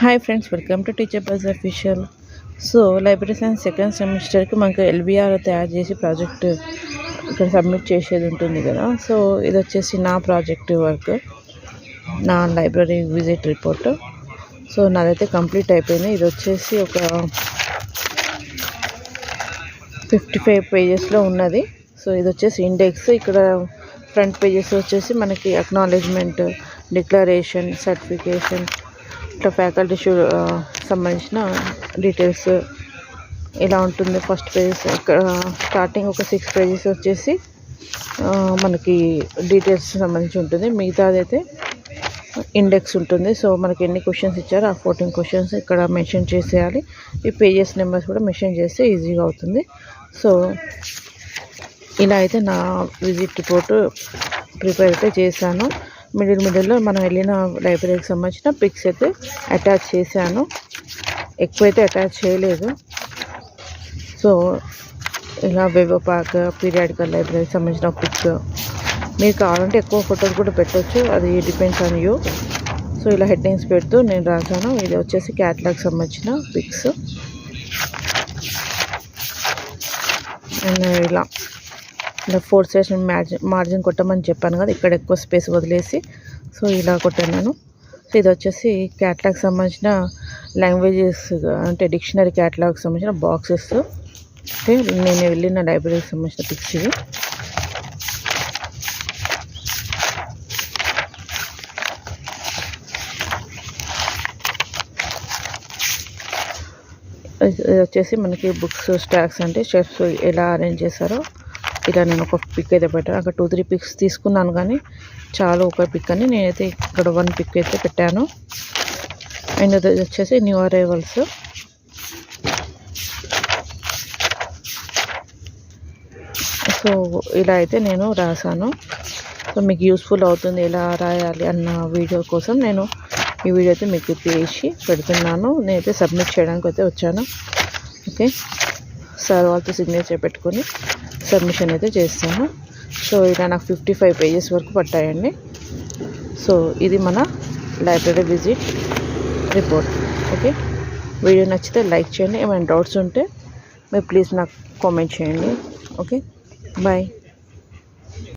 Hi friends, welcome to Teacher Buzz official. So library science second సెమిస్టర్కి మనకు LBR తయారు చేసి ప్రాజెక్ట్ ఇక్కడ సబ్మిట్ చేసేది ఉంటుంది కదా. సో ఇది వచ్చేసి నా ప్రాజెక్ట్ వర్క్, నా లైబ్రరీ విజిట్ రిపోర్ట్. సో నాదైతే కంప్లీట్ అయిపోయింది. ఇది వచ్చేసి ఒక 55 పేజెస్లో ఉన్నది. సో ఇది వచ్చేసి ఇండెక్స్. ఇక్కడ ఫ్రంట్ పేజెస్ వచ్చేసి మనకి అక్నాలెడ్జ్మెంట్, డిక్లరేషన్, సర్టిఫికేషన్, ఇట్లా ఫ్యాకల్టీ సంబంధించిన డీటెయిల్స్ ఇలా ఉంటుంది. ఫస్ట్ పేజెస్ ఇక్కడ స్టార్టింగ్ ఒక 6 పేజెస్ వచ్చేసి మనకి డీటెయిల్స్ సంబంధించి ఉంటుంది. మిగతాదైతే ఇండెక్స్ ఉంటుంది. సో మనకి ఎన్ని క్వశ్చన్స్ ఇచ్చారో ఆ 14 క్వశ్చన్స్ ఇక్కడ మెన్షన్ చేసేయాలి. ఈ పేజెస్ నెంబర్స్ కూడా మెన్షన్ చేస్తే ఈజీగా అవుతుంది. సో ఇలా అయితే నా విజిట్ రిపోర్ట్ ప్రిపేర్ అయితే చేశాను. మిడిల్లో మనం వెళ్ళిన లైబ్రరీకి సంబంధించిన పిక్స్ అయితే అటాచ్ చేశాను. ఎక్కువైతే అటాచ్ చేయలేదు. సో ఇలా వెబ్ పార్క్, పీరియాడికల్ లైబ్రరీకి సంబంధించిన పిక్, మీరు కావాలంటే ఎక్కువ ఫోటోలు కూడా పెట్టవచ్చు, అది డిపెండ్స్ ఆన్ యూ. సో ఇలా హెడ్డింగ్స్ పెడుతూ నేను రాశాను. ఇది వచ్చేసి క్యాటలాగ్ సంబంధించిన పిక్స్. అండ్ ఇలా 4 సైడ్స్ మార్జిన్ కొట్టమని చెప్పాను కదా, ఇక్కడ ఎక్కువ స్పేస్ వదిలేసి సో ఇలా కొట్టాను నేను. సో ఇది వచ్చేసి క్యాటలాగ్ సంబంధించిన లాంగ్వేజెస్ అంటే డిక్షనరీ క్యాటలాగ్ సంబంధించిన బాక్సెస్. అంటే నేను వెళ్ళిన లైబ్రరీకి సంబంధించిన పిక్స్ ఇవి. ఇది వచ్చేసి మనకి బుక్స్ స్టాక్స్ అంటే షెల్ఫ్స్ ఎలా అరేంజ్ చేశారో ఇలా నేను ఒక పిక్ అయితే పెట్టాను. అక్కడ 2-3 పిక్స్ తీసుకున్నాను, కానీ చాలా ఒక పిక్ అని నేనైతే ఇక్కడ 1 పిక్ అయితే పెట్టాను. అండ్ అది వచ్చేసి న్యూ అరైవల్స్. సో ఇలా అయితే నేను రాశాను. సో మీకు యూస్ఫుల్ అవుతుంది ఎలా రాయాలి అన్న వీడియో కోసం నేను ఈ వీడియో అయితే మీకు తీసి పెడుతున్నాను. నేనైతే సబ్మిట్ చేయడానికి అయితే వచ్చాను. ఓకే, సార్ వాళ్ళతో సిగ్నేచర్ పెట్టుకొని సబ్మిషన్ అయితే చేస్తాను. సో ఇలా నాకు 55 పేజెస్ వరకు పట్టాయండి. సో ఇది మన library visit report. Okay, video నచ్చితే లైక్ చేయండి. ఏమైనా డౌట్స్ ఉంటే మీరు ప్లీజ్ నాకు కామెంట్ చేయండి. Okay, bye.